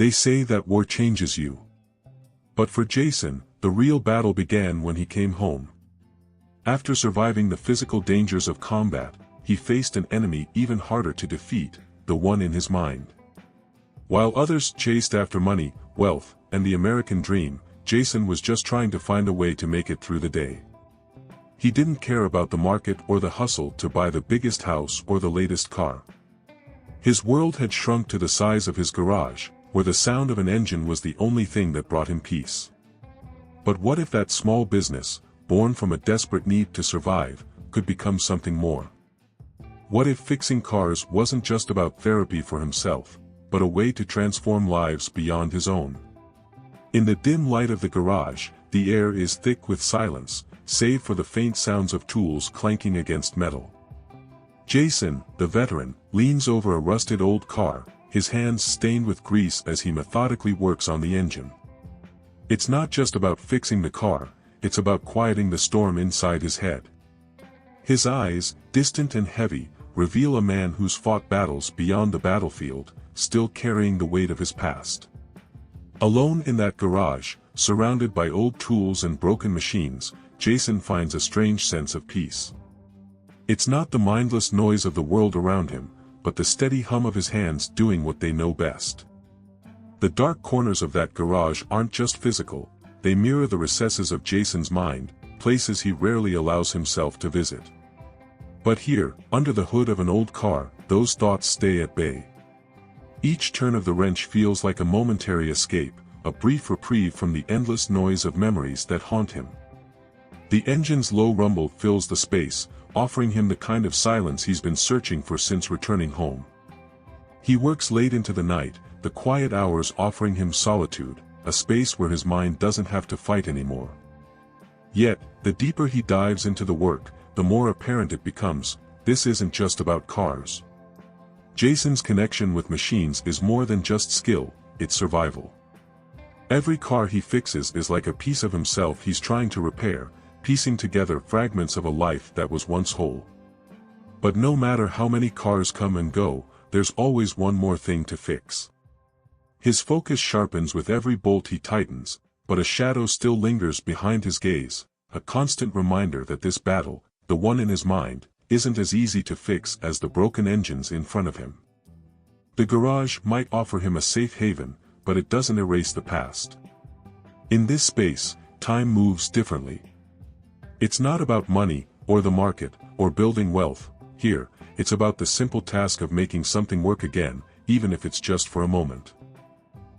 They say that war changes you. But for Jason, the real battle began when he came home. After surviving the physical dangers of combat, he faced an enemy even harder to defeat, the one in his mind. While others chased after money, wealth, and the American dream, Jason was just trying to find a way to make it through the day. He didn't care about the market or the hustle to buy the biggest house or the latest car. His world had shrunk to the size of his garage, where the sound of an engine was the only thing that brought him peace. But what if that small business, born from a desperate need to survive, could become something more? What if fixing cars wasn't just about therapy for himself, but a way to transform lives beyond his own? In the dim light of the garage, the air is thick with silence, save for the faint sounds of tools clanking against metal. Jason, the veteran, leans over a rusted old car, his hands stained with grease as he methodically works on the engine. It's not just about fixing the car, it's about quieting the storm inside his head. His eyes, distant and heavy, reveal a man who's fought battles beyond the battlefield, still carrying the weight of his past. Alone in that garage, surrounded by old tools and broken machines, Jason finds a strange sense of peace. It's not the mindless noise of the world around him, but the steady hum of his hands doing what they know best. The dark corners of that garage aren't just physical, they mirror the recesses of Jason's mind, places he rarely allows himself to visit. But here, under the hood of an old car, those thoughts stay at bay. Each turn of the wrench feels like a momentary escape, a brief reprieve from the endless noise of memories that haunt him. The engine's low rumble fills the space, offering him the kind of silence he's been searching for since returning home. He works late into the night, the quiet hours offering him solitude, a space where his mind doesn't have to fight anymore. Yet, the deeper he dives into the work, the more apparent it becomes, this isn't just about cars. Jason's connection with machines is more than just skill, it's survival. Every car he fixes is like a piece of himself he's trying to repair, piecing together fragments of a life that was once whole. But no matter how many cars come and go, there's always one more thing to fix. His focus sharpens with every bolt he tightens, but a shadow still lingers behind his gaze, a constant reminder that this battle, the one in his mind, isn't as easy to fix as the broken engines in front of him. The garage might offer him a safe haven, but it doesn't erase the past. In this space, time moves differently. It's not about money, or the market, or building wealth. Here, it's about the simple task of making something work again, even if it's just for a moment.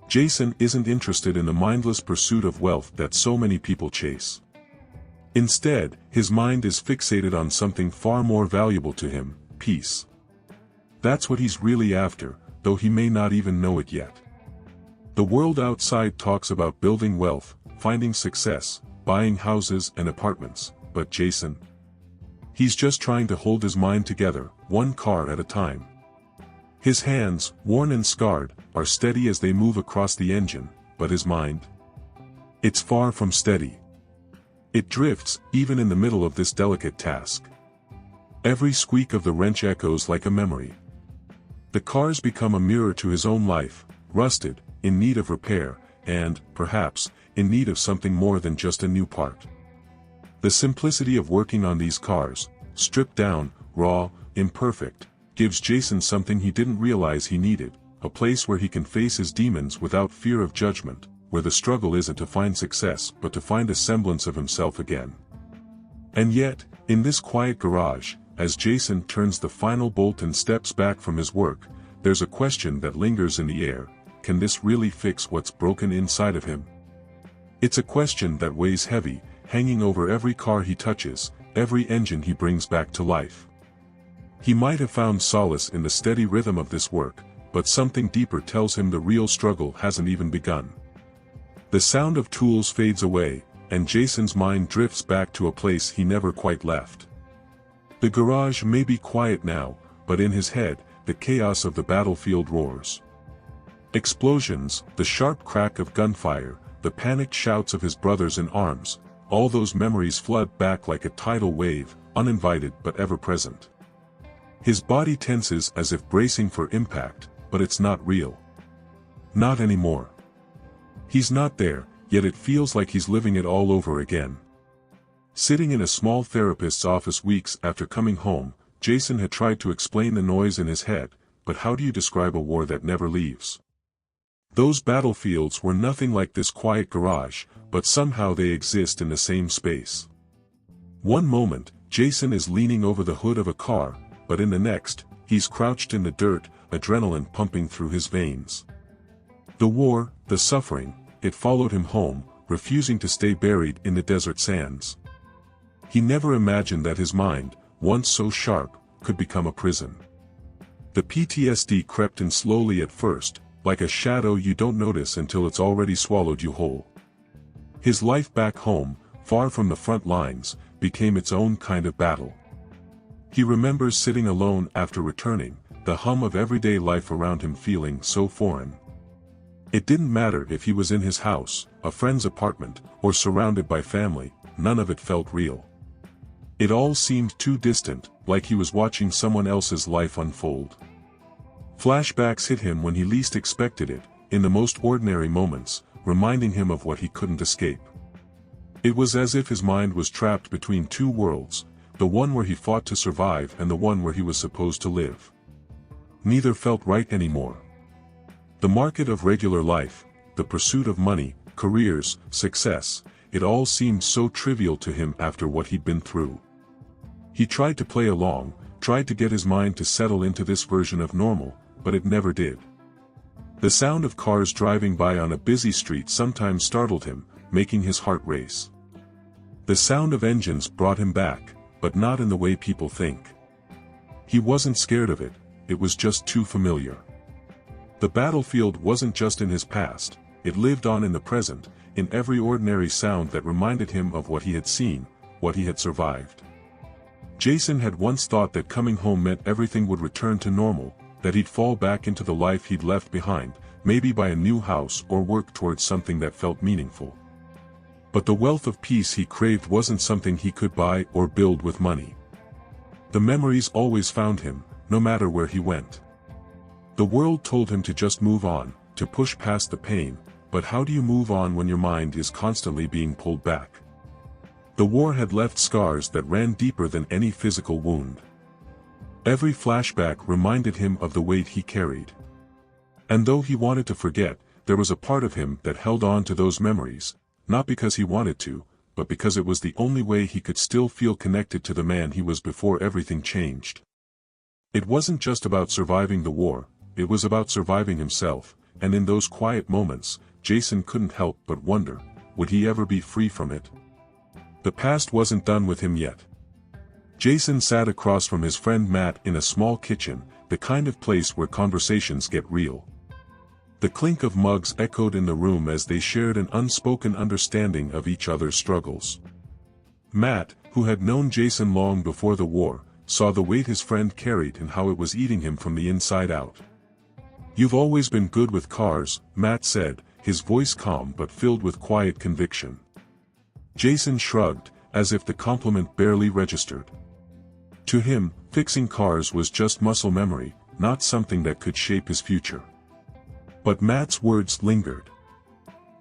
Jason isn't interested in the mindless pursuit of wealth that so many people chase. Instead, his mind is fixated on something far more valuable to him, peace. That's what he's really after, though he may not even know it yet. The world outside talks about building wealth, finding success, buying houses and apartments, but Jason? He's just trying to hold his mind together, one car at a time. His hands, worn and scarred, are steady as they move across the engine, but his mind? It's far from steady. It drifts, even in the middle of this delicate task. Every squeak of the wrench echoes like a memory. The cars become a mirror to his own life, rusted, in need of repair, and, perhaps, in need of something more than just a new part. The simplicity of working on these cars, stripped down, raw, imperfect, gives Jason something he didn't realize he needed, a place where he can face his demons without fear of judgment, where the struggle isn't to find success but to find a semblance of himself again. And yet, in this quiet garage, as Jason turns the final bolt and steps back from his work, there's a question that lingers in the air: can this really fix what's broken inside of him? It's a question that weighs heavy, hanging over every car he touches, every engine he brings back to life. He might have found solace in the steady rhythm of this work, but something deeper tells him the real struggle hasn't even begun. The sound of tools fades away, and Jason's mind drifts back to a place he never quite left. The garage may be quiet now, but in his head, the chaos of the battlefield roars. Explosions, the sharp crack of gunfire, the panicked shouts of his brothers in arms, all those memories flood back like a tidal wave, uninvited but ever present. His body tenses as if bracing for impact, but it's not real. Not anymore. He's not there, yet it feels like he's living it all over again. Sitting in a small therapist's office weeks after coming home, Jason had tried to explain the noise in his head, but how do you describe a war that never leaves? Those battlefields were nothing like this quiet garage, but somehow they exist in the same space. One moment, Jason is leaning over the hood of a car, but in the next, he's crouched in the dirt, adrenaline pumping through his veins. The war, the suffering, it followed him home, refusing to stay buried in the desert sands. He never imagined that his mind, once so sharp, could become a prison. The PTSD crept in slowly at first, like a shadow you don't notice until it's already swallowed you whole. His life back home, far from the front lines, became its own kind of battle. He remembers sitting alone after returning, the hum of everyday life around him feeling so foreign. It didn't matter if he was in his house, a friend's apartment, or surrounded by family, none of it felt real. It all seemed too distant, like he was watching someone else's life unfold. Flashbacks hit him when he least expected it, in the most ordinary moments, reminding him of what he couldn't escape. It was as if his mind was trapped between two worlds, the one where he fought to survive and the one where he was supposed to live. Neither felt right anymore. The market of regular life, the pursuit of money, careers, success, it all seemed so trivial to him after what he'd been through. He tried to play along, tried to get his mind to settle into this version of normal, but it never did. The sound of cars driving by on a busy street sometimes startled him, making his heart race. The sound of engines brought him back, but not in the way people think. He wasn't scared of it, it was just too familiar. The battlefield wasn't just in his past, it lived on in the present, in every ordinary sound that reminded him of what he had seen, what he had survived. Jason had once thought that coming home meant everything would return to normal, that he'd fall back into the life he'd left behind, maybe buy a new house or work towards something that felt meaningful. But the wealth of peace he craved wasn't something he could buy or build with money. The memories always found him, no matter where he went. The world told him to just move on, to push past the pain, but how do you move on when your mind is constantly being pulled back? The war had left scars that ran deeper than any physical wound. Every flashback reminded him of the weight he carried. And though he wanted to forget, there was a part of him that held on to those memories, not because he wanted to, but because it was the only way he could still feel connected to the man he was before everything changed. It wasn't just about surviving the war, it was about surviving himself, and in those quiet moments, Jason couldn't help but wonder, would he ever be free from it? The past wasn't done with him yet. Jason sat across from his friend Matt in a small kitchen, the kind of place where conversations get real. The clink of mugs echoed in the room as they shared an unspoken understanding of each other's struggles. Matt, who had known Jason long before the war, saw the weight his friend carried and how it was eating him from the inside out. "You've always been good with cars," Matt said, his voice calm but filled with quiet conviction. Jason shrugged, as if the compliment barely registered. To him, fixing cars was just muscle memory, not something that could shape his future. But Matt's words lingered.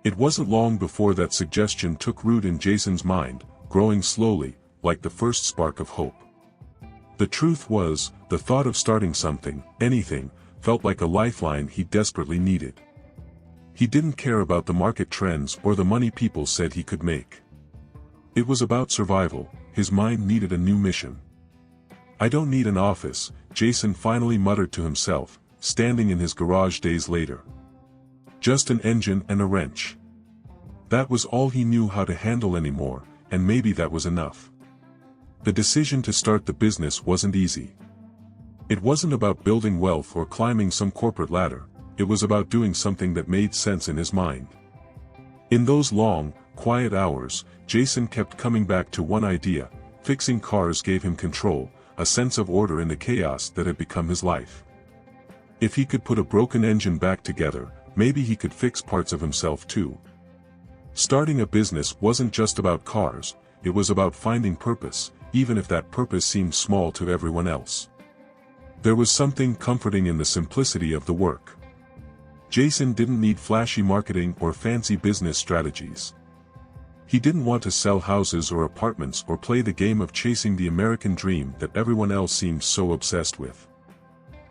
It wasn't long before that suggestion took root in Jason's mind, growing slowly, like the first spark of hope. The truth was, the thought of starting something, anything, felt like a lifeline he desperately needed. He didn't care about the market trends or the money people said he could make. It was about survival, his mind needed a new mission. "I don't need an office," Jason finally muttered to himself, standing in his garage days later. "Just an engine and a wrench." That was all he knew how to handle anymore, and maybe that was enough. The decision to start the business wasn't easy. It wasn't about building wealth or climbing some corporate ladder, it was about doing something that made sense in his mind. In those long, quiet hours, Jason kept coming back to one idea: fixing cars gave him control, a sense of order in the chaos that had become his life. If he could put a broken engine back together, maybe he could fix parts of himself too. Starting a business wasn't just about cars, it was about finding purpose, even if that purpose seemed small to everyone else. There was something comforting in the simplicity of the work. Jason didn't need flashy marketing or fancy business strategies. He didn't want to sell houses or apartments or play the game of chasing the American dream that everyone else seemed so obsessed with.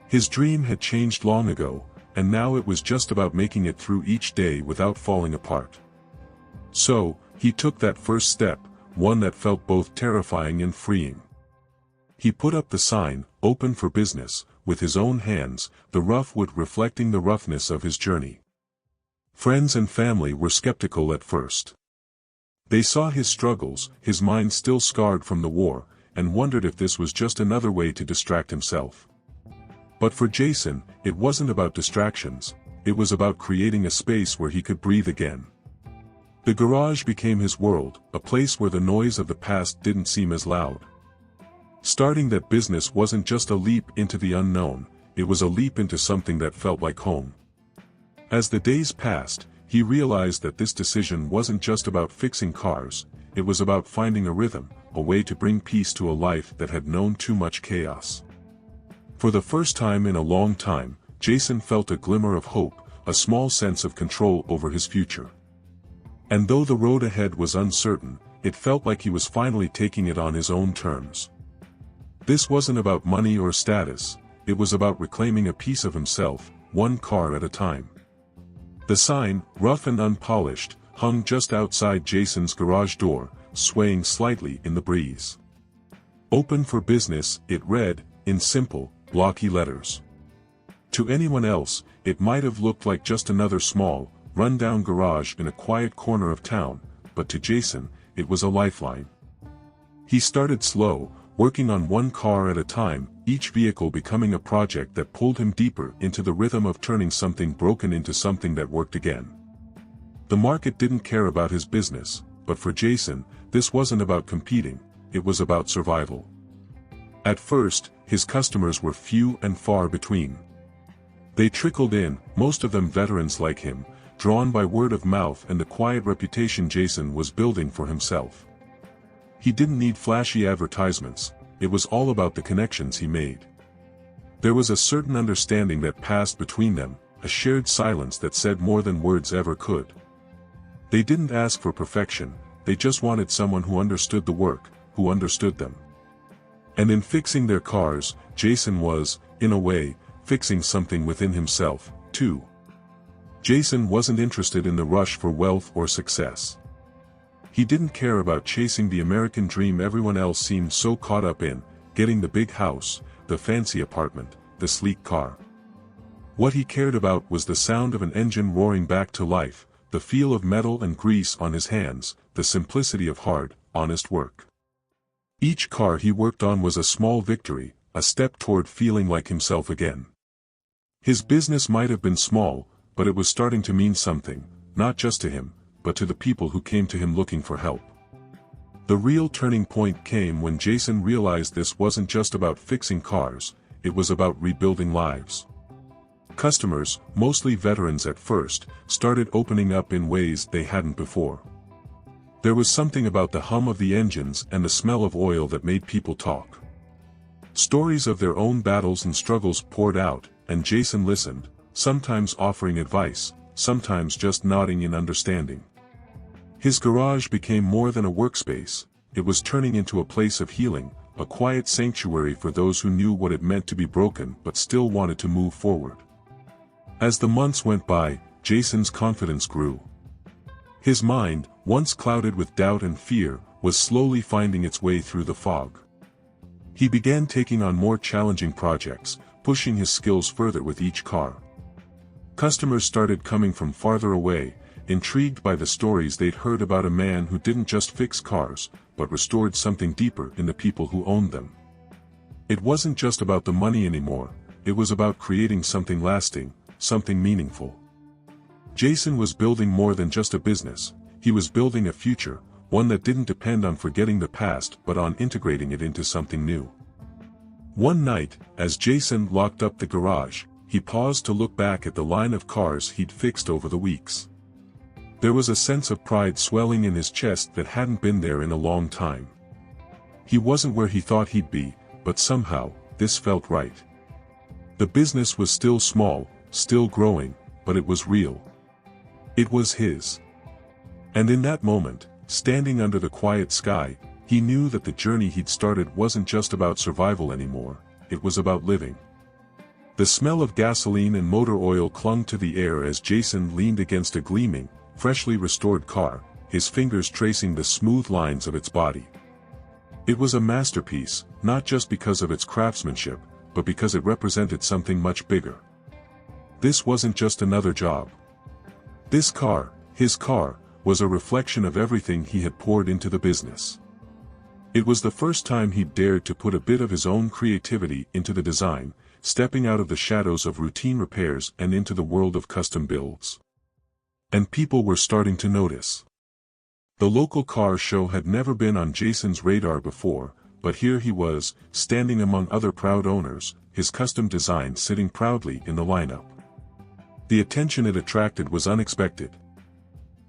His dream had changed long ago, and now it was just about making it through each day without falling apart. So, he took that first step, one that felt both terrifying and freeing. He put up the sign, "Open for Business," with his own hands, the rough wood reflecting the roughness of his journey. Friends and family were skeptical at first. They saw his struggles, his mind still scarred from the war, and wondered if this was just another way to distract himself. But for Jason, it wasn't about distractions, it was about creating a space where he could breathe again. The garage became his world, a place where the noise of the past didn't seem as loud. Starting that business wasn't just a leap into the unknown, it was a leap into something that felt like home. As the days passed, he realized that this decision wasn't just about fixing cars, it was about finding a rhythm, a way to bring peace to a life that had known too much chaos. For the first time in a long time, Jason felt a glimmer of hope, a small sense of control over his future. And though the road ahead was uncertain, it felt like he was finally taking it on his own terms. This wasn't about money or status, it was about reclaiming a piece of himself, one car at a time. The sign, rough and unpolished, hung just outside Jason's garage door, swaying slightly in the breeze. "Open for Business," it read, in simple, blocky letters. To anyone else, it might have looked like just another small, run-down garage in a quiet corner of town, but to Jason, it was a lifeline. He started slow, working on one car at a time, each vehicle becoming a project that pulled him deeper into the rhythm of turning something broken into something that worked again. The market didn't care about his business, but for Jason, this wasn't about competing, it was about survival. At first, his customers were few and far between. They trickled in, most of them veterans like him, drawn by word of mouth and the quiet reputation Jason was building for himself. He didn't need flashy advertisements, it was all about the connections he made. There was a certain understanding that passed between them, a shared silence that said more than words ever could. They didn't ask for perfection, they just wanted someone who understood the work, who understood them. And in fixing their cars, Jason was, in a way, fixing something within himself, too. Jason wasn't interested in the rush for wealth or success. He didn't care about chasing the American dream everyone else seemed so caught up in, getting the big house, the fancy apartment, the sleek car. What he cared about was the sound of an engine roaring back to life, the feel of metal and grease on his hands, the simplicity of hard, honest work. Each car he worked on was a small victory, a step toward feeling like himself again. His business might have been small, but it was starting to mean something, not just to him, but to the people who came to him looking for help. The real turning point came when Jason realized this wasn't just about fixing cars, it was about rebuilding lives. Customers, mostly veterans at first, started opening up in ways they hadn't before. There was something about the hum of the engines and the smell of oil that made people talk. Stories of their own battles and struggles poured out, and Jason listened, sometimes offering advice, sometimes just nodding in understanding. His garage became more than a workspace, it was turning into a place of healing, a quiet sanctuary for those who knew what it meant to be broken but still wanted to move forward. As the months went by, Jason's confidence grew. His mind, once clouded with doubt and fear, was slowly finding its way through the fog. He began taking on more challenging projects, pushing his skills further with each car. Customers started coming from farther away, intrigued by the stories they'd heard about a man who didn't just fix cars, but restored something deeper in the people who owned them. It wasn't just about the money anymore, it was about creating something lasting, something meaningful. Jason was building more than just a business, he was building a future, one that didn't depend on forgetting the past but on integrating it into something new. One night, as Jason locked up the garage, he paused to look back at the line of cars he'd fixed over the weeks. There was a sense of pride swelling in his chest that hadn't been there in a long time. He wasn't where he thought he'd be, but somehow, this felt right. The business was still small, still growing, but it was real. It was his. And in that moment, standing under the quiet sky, he knew that the journey he'd started wasn't just about survival anymore, it was about living. The smell of gasoline and motor oil clung to the air as Jason leaned against a gleaming, freshly restored car, his fingers tracing the smooth lines of its body. It was a masterpiece, not just because of its craftsmanship, but because it represented something much bigger. This wasn't just another job. This car, his car, was a reflection of everything he had poured into the business. It was the first time he'd dared to put a bit of his own creativity into the design, stepping out of the shadows of routine repairs and into the world of custom builds. And people were starting to notice. The local car show had never been on Jason's radar before, but here he was, standing among other proud owners, his custom design sitting proudly in the lineup. The attention it attracted was unexpected.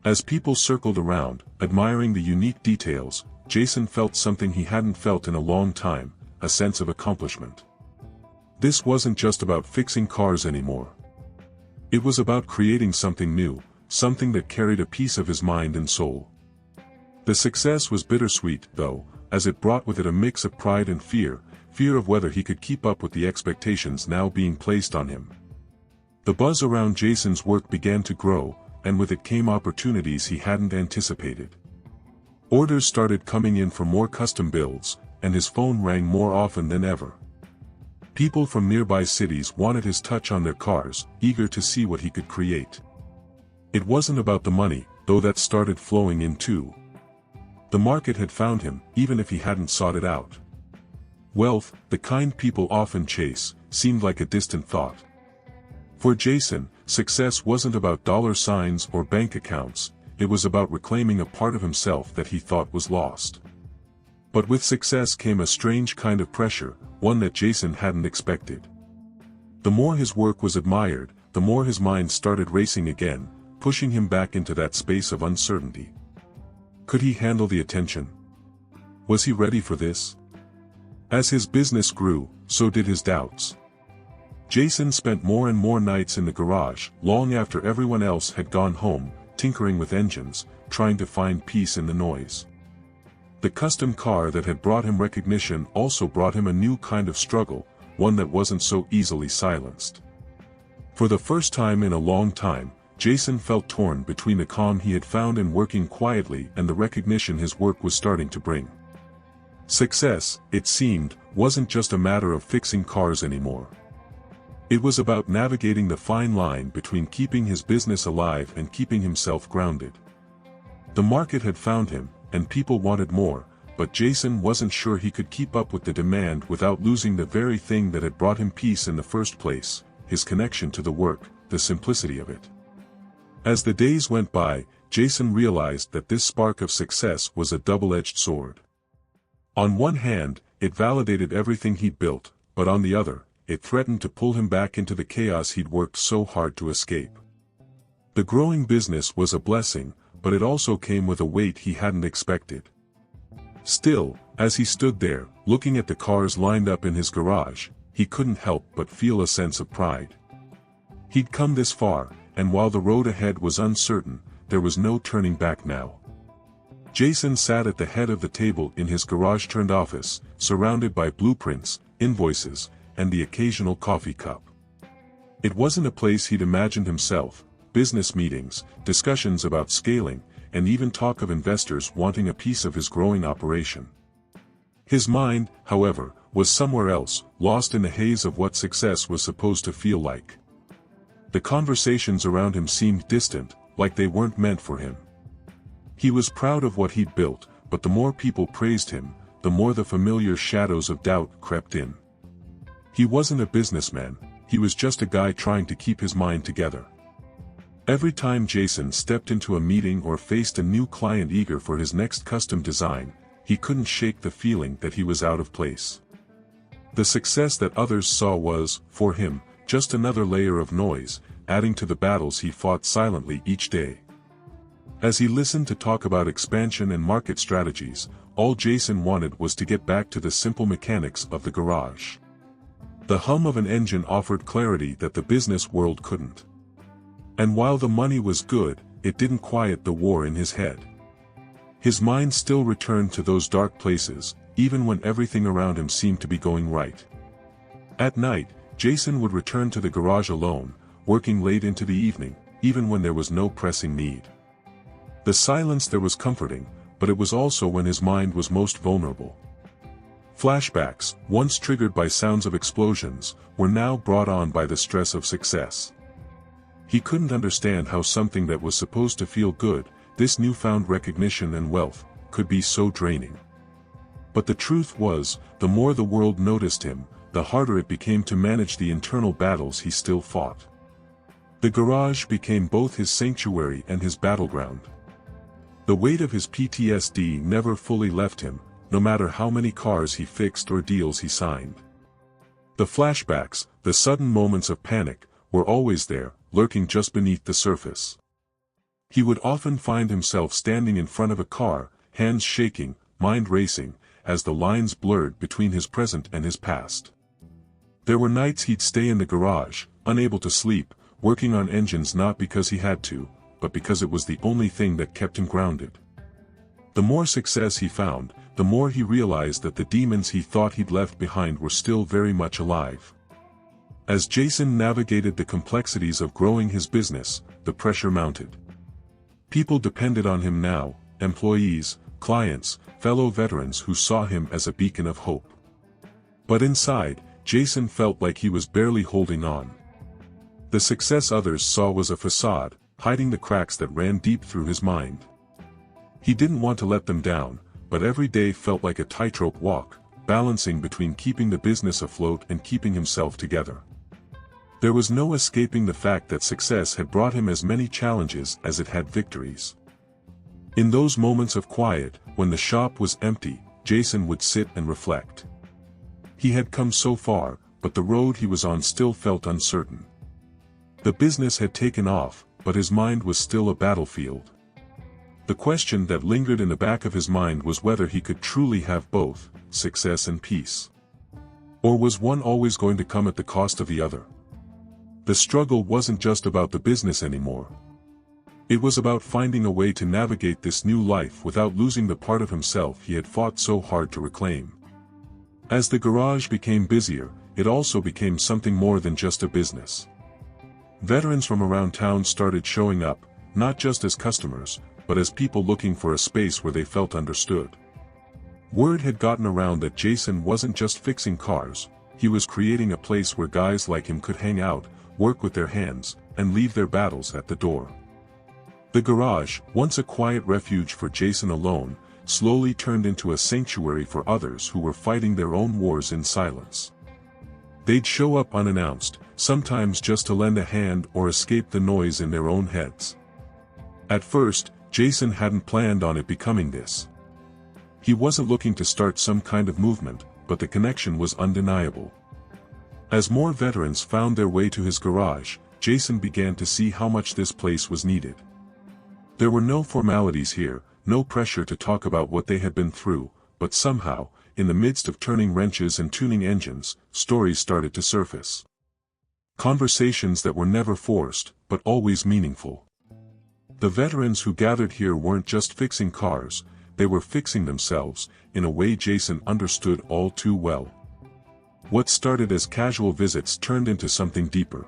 As people circled around, admiring the unique details, Jason felt something he hadn't felt in a long time, a sense of accomplishment. This wasn't just about fixing cars anymore. It was about creating something new, something that carried a piece of his mind and soul. The success was bittersweet, though, as it brought with it a mix of pride and fear of whether he could keep up with the expectations now being placed on him. The buzz around Jason's work began to grow, and with it came opportunities he hadn't anticipated. Orders started coming in for more custom builds, and his phone rang more often than ever. People from nearby cities wanted his touch on their cars, eager to see what he could create. It wasn't about the money, though that started flowing in too. The market had found him, even if he hadn't sought it out. Wealth, the kind people often chase, seemed like a distant thought. For Jason, success wasn't about dollar signs or bank accounts, it was about reclaiming a part of himself that he thought was lost. But with success came a strange kind of pressure, one that Jason hadn't expected. The more his work was admired, the more his mind started racing again, pushing him back into that space of uncertainty. Could he handle the attention? Was he ready for this? As his business grew, so did his doubts. Jason spent more and more nights in the garage, long after everyone else had gone home, tinkering with engines, trying to find peace in the noise. The custom car that had brought him recognition also brought him a new kind of struggle, one that wasn't so easily silenced. For the first time in a long time, Jason felt torn between the calm he had found in working quietly and the recognition his work was starting to bring. Success, it seemed, wasn't just a matter of fixing cars anymore. It was about navigating the fine line between keeping his business alive and keeping himself grounded. The market had found him, and people wanted more, but Jason wasn't sure he could keep up with the demand without losing the very thing that had brought him peace in the first place, his connection to the work, the simplicity of it. As the days went by, Jason realized that this spark of success was a double-edged sword. On one hand, it validated everything he'd built, but on the other, it threatened to pull him back into the chaos he'd worked so hard to escape. The growing business was a blessing, but it also came with a weight he hadn't expected. Still, as he stood there, looking at the cars lined up in his garage, he couldn't help but feel a sense of pride. He'd come this far, and while the road ahead was uncertain, there was no turning back now. Jason sat at the head of the table in his garage-turned office, surrounded by blueprints, invoices, and the occasional coffee cup. It wasn't a place he'd imagined himself: business meetings, discussions about scaling, and even talk of investors wanting a piece of his growing operation. His mind, however, was somewhere else, lost in the haze of what success was supposed to feel like. The conversations around him seemed distant, like they weren't meant for him. He was proud of what he'd built, but the more people praised him, the more the familiar shadows of doubt crept in. He wasn't a businessman, he was just a guy trying to keep his mind together. Every time Jason stepped into a meeting or faced a new client eager for his next custom design, he couldn't shake the feeling that he was out of place. The success that others saw was, for him, just another layer of noise, adding to the battles he fought silently each day. As he listened to talk about expansion and market strategies, all Jason wanted was to get back to the simple mechanics of the garage. The hum of an engine offered clarity that the business world couldn't. And while the money was good, it didn't quiet the war in his head. His mind still returned to those dark places, even when everything around him seemed to be going right. At night, Jason would return to the garage alone, working late into the evening, even when there was no pressing need. The silence there was comforting, but it was also when his mind was most vulnerable. Flashbacks, once triggered by sounds of explosions, were now brought on by the stress of success. He couldn't understand how something that was supposed to feel good, this newfound recognition and wealth, could be so draining. But the truth was, the more the world noticed him, the harder it became to manage the internal battles he still fought. The garage became both his sanctuary and his battleground. The weight of his PTSD never fully left him, no matter how many cars he fixed or deals he signed. The flashbacks, the sudden moments of panic, were always there, lurking just beneath the surface. He would often find himself standing in front of a car, hands shaking, mind racing, as the lines blurred between his present and his past. There were nights he'd stay in the garage, unable to sleep, working on engines not because he had to, but because it was the only thing that kept him grounded. The more success he found, the more he realized that the demons he thought he'd left behind were still very much alive. As Jason navigated the complexities of growing his business, the pressure mounted. People depended on him now, employees, clients, fellow veterans who saw him as a beacon of hope. But inside, Jason felt like he was barely holding on. The success others saw was a facade, hiding the cracks that ran deep through his mind. He didn't want to let them down, but every day felt like a tightrope walk, balancing between keeping the business afloat and keeping himself together. There was no escaping the fact that success had brought him as many challenges as it had victories. In those moments of quiet, when the shop was empty, Jason would sit and reflect. He had come so far, but the road he was on still felt uncertain. The business had taken off, but his mind was still a battlefield. The question that lingered in the back of his mind was whether he could truly have both, success and peace. Or was one always going to come at the cost of the other? The struggle wasn't just about the business anymore. It was about finding a way to navigate this new life without losing the part of himself he had fought so hard to reclaim. As the garage became busier, it also became something more than just a business. Veterans from around town started showing up, not just as customers, but as people looking for a space where they felt understood. Word had gotten around that Jason wasn't just fixing cars, he was creating a place where guys like him could hang out, work with their hands, and leave their battles at the door. The garage, once a quiet refuge for Jason alone, slowly turned into a sanctuary for others who were fighting their own wars in silence. They'd show up unannounced, sometimes just to lend a hand or escape the noise in their own heads. At first, Jason hadn't planned on it becoming this. He wasn't looking to start some kind of movement, but the connection was undeniable. As more veterans found their way to his garage, Jason began to see how much this place was needed. There were no formalities here, no pressure to talk about what they had been through, but somehow, in the midst of turning wrenches and tuning engines, stories started to surface. Conversations that were never forced, but always meaningful. The veterans who gathered here weren't just fixing cars, they were fixing themselves, in a way Jason understood all too well. What started as casual visits turned into something deeper.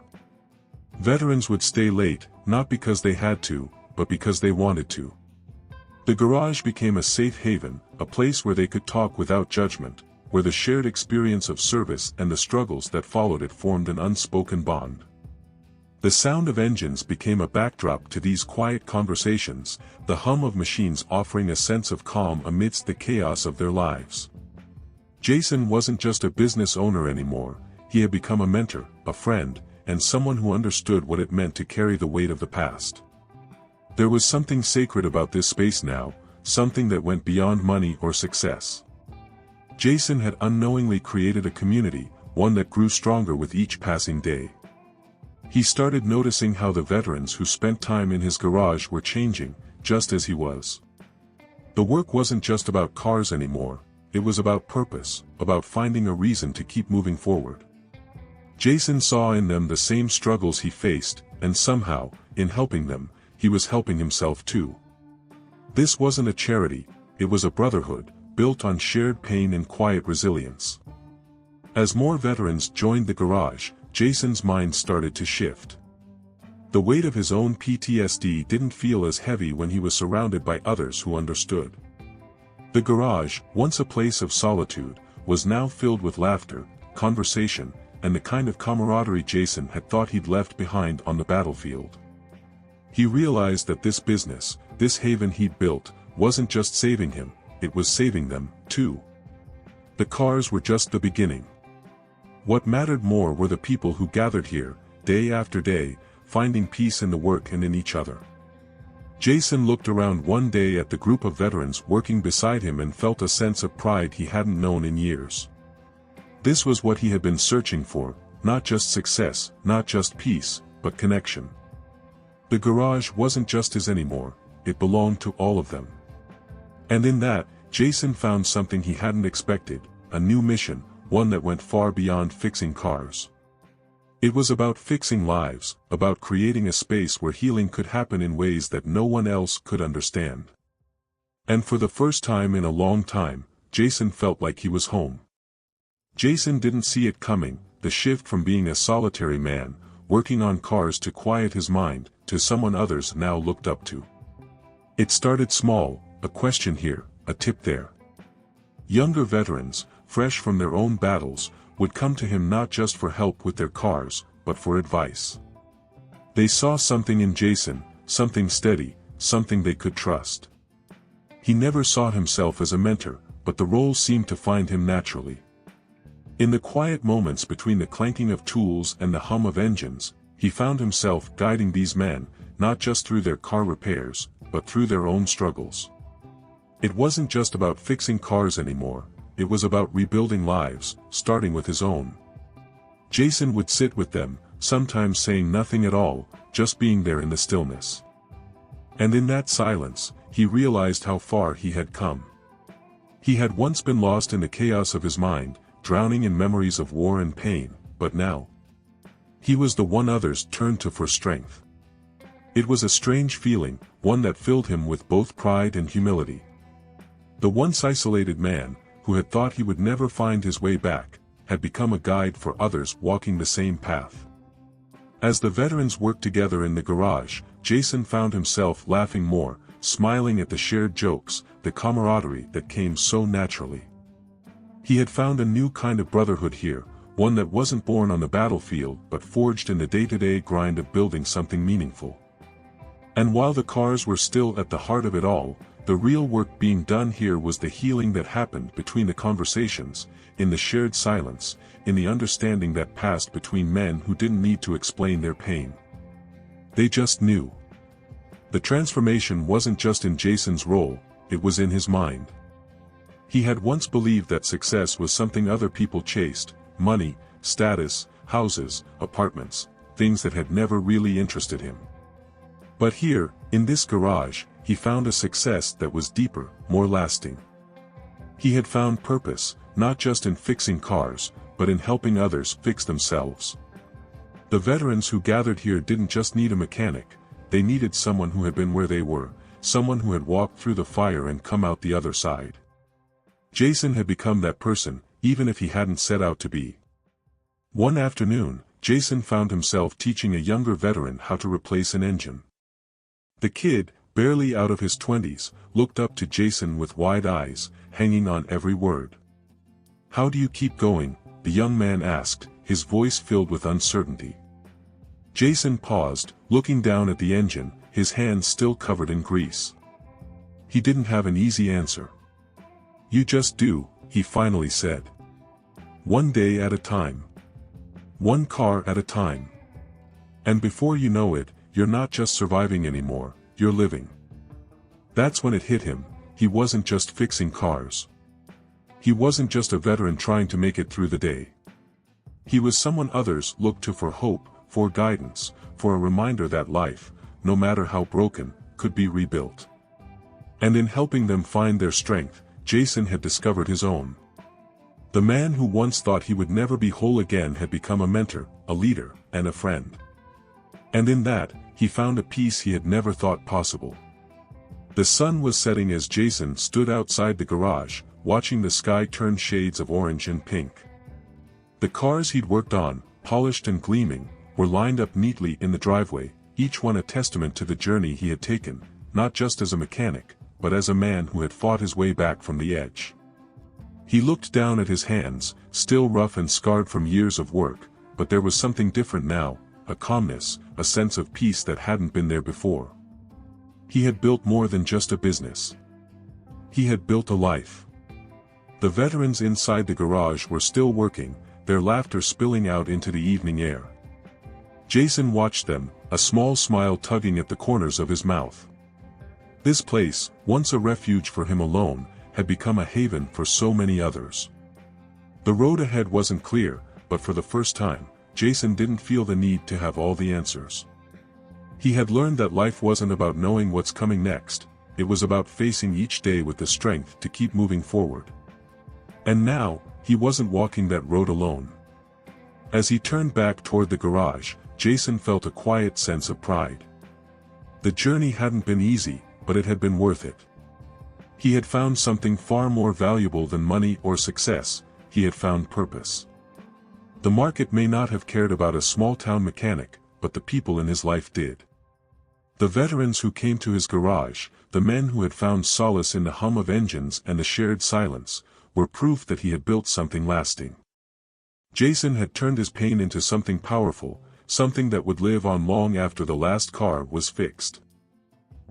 Veterans would stay late, not because they had to, but because they wanted to. The garage became a safe haven, a place where they could talk without judgment, where the shared experience of service and the struggles that followed it formed an unspoken bond. The sound of engines became a backdrop to these quiet conversations, the hum of machines offering a sense of calm amidst the chaos of their lives. Jason wasn't just a business owner anymore, he had become a mentor, a friend, and someone who understood what it meant to carry the weight of the past. There was something sacred about this space now, something that went beyond money or success. Jason had unknowingly created a community, one that grew stronger with each passing day. He started noticing how the veterans who spent time in his garage were changing, just as he was. The work wasn't just about cars anymore, it was about purpose, about finding a reason to keep moving forward. Jason saw in them the same struggles he faced, and somehow, in helping them, he was helping himself too. This wasn't a charity, it was a brotherhood, built on shared pain and quiet resilience. As more veterans joined the garage, Jason's mind started to shift. The weight of his own PTSD didn't feel as heavy when he was surrounded by others who understood. The garage, once a place of solitude, was now filled with laughter, conversation, and the kind of camaraderie Jason had thought he'd left behind on the battlefield. He realized that this business, this haven he'd built, wasn't just saving him, it was saving them, too. The cars were just the beginning. What mattered more were the people who gathered here, day after day, finding peace in the work and in each other. Jason looked around one day at the group of veterans working beside him and felt a sense of pride he hadn't known in years. This was what he had been searching for, not just success, not just peace, but connection. The garage wasn't just his anymore, it belonged to all of them. And in that, Jason found something he hadn't expected, a new mission, one that went far beyond fixing cars. It was about fixing lives, about creating a space where healing could happen in ways that no one else could understand. And for the first time in a long time, Jason felt like he was home. Jason didn't see it coming, the shift from being a solitary man, working on cars to quiet his mind, to someone others now looked up to. It started small, a question here, a tip there. Younger veterans, fresh from their own battles, would come to him not just for help with their cars, but for advice. They saw something in Jason, something steady, something they could trust. He never saw himself as a mentor, but the role seemed to find him naturally. In the quiet moments between the clanking of tools and the hum of engines, he found himself guiding these men, not just through their car repairs, but through their own struggles. It wasn't just about fixing cars anymore, it was about rebuilding lives, starting with his own. Jason would sit with them, sometimes saying nothing at all, just being there in the stillness. And in that silence, he realized how far he had come. He had once been lost in the chaos of his mind, drowning in memories of war and pain, but now, he was the one others turned to for strength. It was a strange feeling, one that filled him with both pride and humility. The once isolated man, who had thought he would never find his way back, had become a guide for others walking the same path. As the veterans worked together in the garage, Jason found himself laughing more, smiling at the shared jokes, the camaraderie that came so naturally. He had found a new kind of brotherhood here, one that wasn't born on the battlefield but forged in the day-to-day grind of building something meaningful. And while the cars were still at the heart of it all, the real work being done here was the healing that happened between the conversations, in the shared silence, in the understanding that passed between men who didn't need to explain their pain. They just knew. The transformation wasn't just in Jason's role, it was in his mind. He had once believed that success was something other people chased, money, status, houses, apartments, things that had never really interested him. But here, in this garage, he found a success that was deeper, more lasting. He had found purpose, not just in fixing cars, but in helping others fix themselves. The veterans who gathered here didn't just need a mechanic, they needed someone who had been where they were, someone who had walked through the fire and come out the other side. Jason had become that person, even if he hadn't set out to be. One afternoon, Jason found himself teaching a younger veteran how to replace an engine. The kid, barely out of his 20s, looked up to Jason with wide eyes, hanging on every word. "How do you keep going?" the young man asked, his voice filled with uncertainty. Jason paused, looking down at the engine, his hands still covered in grease. He didn't have an easy answer. "You just do," he finally said. "One day at a time. One car at a time. And before you know it, you're not just surviving anymore, you're living." That's when it hit him, he wasn't just fixing cars. He wasn't just a veteran trying to make it through the day. He was someone others looked to for hope, for guidance, for a reminder that life, no matter how broken, could be rebuilt. And in helping them find their strength, Jason had discovered his own. The man who once thought he would never be whole again had become a mentor, a leader, and a friend. And in that, he found a peace he had never thought possible. The sun was setting as Jason stood outside the garage, watching the sky turn shades of orange and pink. The cars he'd worked on, polished and gleaming, were lined up neatly in the driveway, each one a testament to the journey he had taken, not just as a mechanic, but as a man who had fought his way back from the edge. He looked down at his hands, still rough and scarred from years of work, but there was something different now, a calmness, a sense of peace that hadn't been there before. He had built more than just a business. He had built a life. The veterans inside the garage were still working, their laughter spilling out into the evening air. Jason watched them, a small smile tugging at the corners of his mouth. This place, once a refuge for him alone, had become a haven for so many others. The road ahead wasn't clear, but for the first time, Jason didn't feel the need to have all the answers. He had learned that life wasn't about knowing what's coming next, it was about facing each day with the strength to keep moving forward. And now, he wasn't walking that road alone. As he turned back toward the garage, Jason felt a quiet sense of pride. The journey hadn't been easy, but it had been worth it. He had found something far more valuable than money or success, he had found purpose. The market may not have cared about a small-town mechanic, but the people in his life did. The veterans who came to his garage, the men who had found solace in the hum of engines and the shared silence, were proof that he had built something lasting. Jason had turned his pain into something powerful, something that would live on long after the last car was fixed.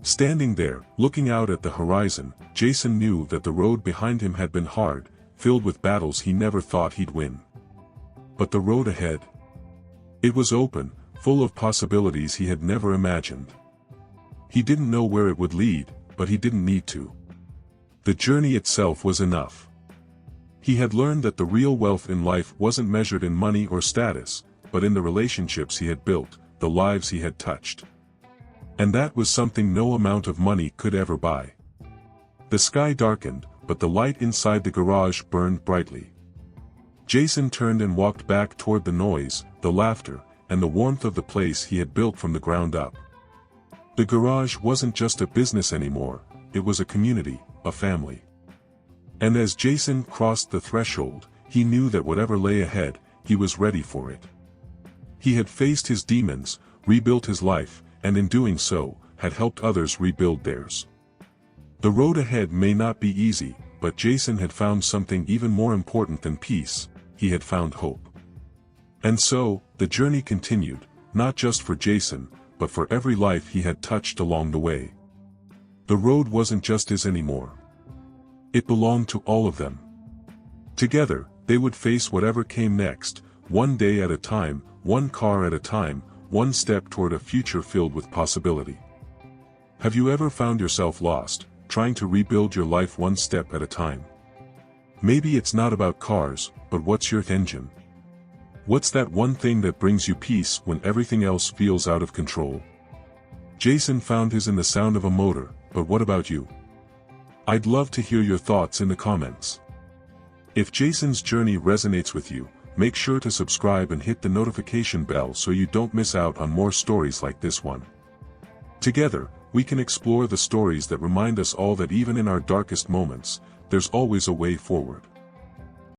Standing there, looking out at the horizon, Jason knew that the road behind him had been hard, filled with battles he never thought he'd win. But the road ahead? It was open, full of possibilities he had never imagined. He didn't know where it would lead, but he didn't need to. The journey itself was enough. He had learned that the real wealth in life wasn't measured in money or status, but in the relationships he had built, the lives he had touched. And that was something no amount of money could ever buy. The sky darkened, but the light inside the garage burned brightly. Jason turned and walked back toward the noise, the laughter, and the warmth of the place he had built from the ground up. The garage wasn't just a business anymore, it was a community, a family. And as Jason crossed the threshold, he knew that whatever lay ahead, he was ready for it. He had faced his demons, rebuilt his life, and in doing so, had helped others rebuild theirs. The road ahead may not be easy, but Jason had found something even more important than peace, he had found hope. And so, the journey continued, not just for Jason, but for every life he had touched along the way. The road wasn't just his anymore. It belonged to all of them. Together, they would face whatever came next, one day at a time, one car at a time, one step toward a future filled with possibility. Have you ever found yourself lost, trying to rebuild your life one step at a time? Maybe it's not about cars, but what's your engine? What's that one thing that brings you peace when everything else feels out of control? Jason found his in the sound of a motor, but what about you? I'd love to hear your thoughts in the comments. If Jason's journey resonates with you, make sure to subscribe and hit the notification bell so you don't miss out on more stories like this one. Together, we can explore the stories that remind us all that even in our darkest moments, there's always a way forward.